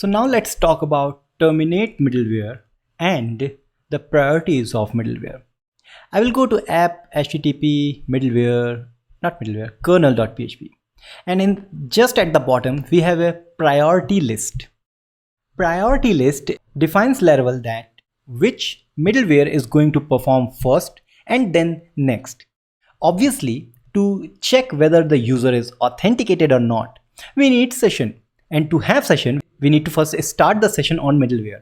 So now let's talk about terminate middleware and the priorities of middleware. I will go to app http middleware, not middleware, kernel.php, and in just at the bottom we have a priority list. Priority list defines Laravel that which middleware is going to perform first and then next. Obviously, to check whether the user is authenticated or not, we need session, and to have session we need to first start the session on middleware.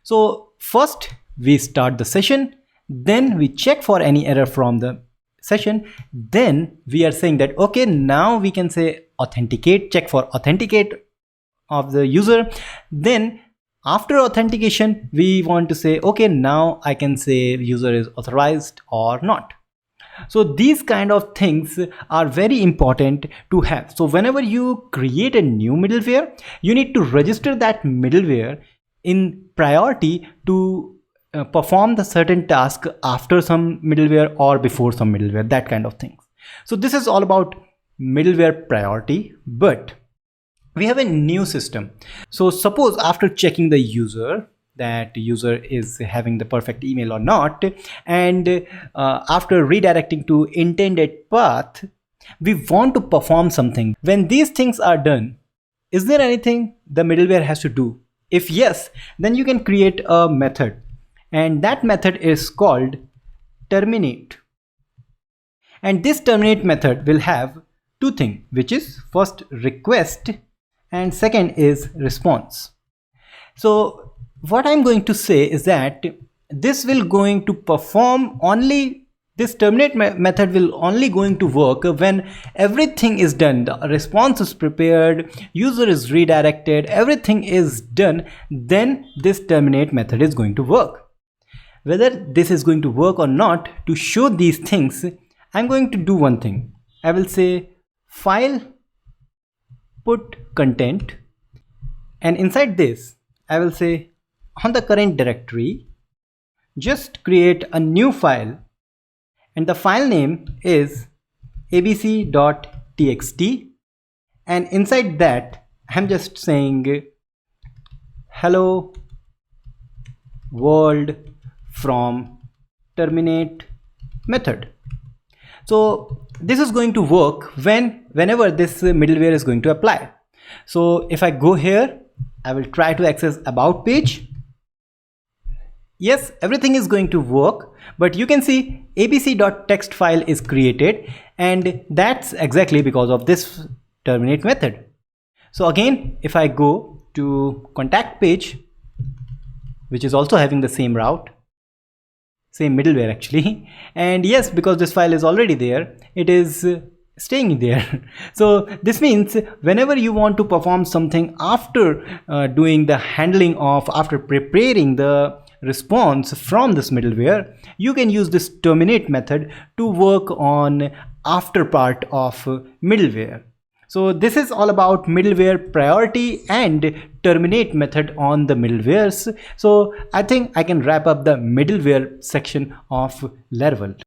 So first we start the session, then we check for any error from the session, then we are saying that okay, now we can say authenticate, check for authenticate of the user. Then after authentication we want to say okay, now I can say user is authorized or not. So these kind of things are very important to have. So whenever you create a new middleware, you need to register that middleware in priority to perform the certain task after some middleware or before some middleware, that kind of things. So this is all about middleware priority, but we have a new system. So suppose after checking the user, that user is having the perfect email or not, and after redirecting to intended path, we want to perform something. When these things are done, is there anything the middleware has to do? If yes, then you can create a method, and that method is called terminate. And this terminate method will have two things, which is first request and second is response. So what I'm going to say is that this will going to perform only, this terminate method will only going to work when everything is done, the response is prepared, user is redirected, everything is done, then this terminate method is going to work. Whether this is going to work or not, to show these things, I'm going to do one thing. I will say file put content, and inside this I will say on the current directory just create a new file, and the file name is abc.txt, and inside that I'm just saying hello world from terminate method. So this is going to work whenever this middleware is going to apply. So if I go here, I will try to access about page. Yes, everything is going to work, but you can see abc.txt file is created, and that's exactly because of this terminate method. So again, if I go to contact page, which is also having the same route, same middleware actually, and yes, because this file is already there, it is staying there. So this means whenever you want to perform something after doing the handling of, after preparing the response from this middleware, you can use this terminate method to work on after part of middleware. So this is all about middleware priority and terminate method on the middlewares. So I think I can wrap up the middleware section of Laravel.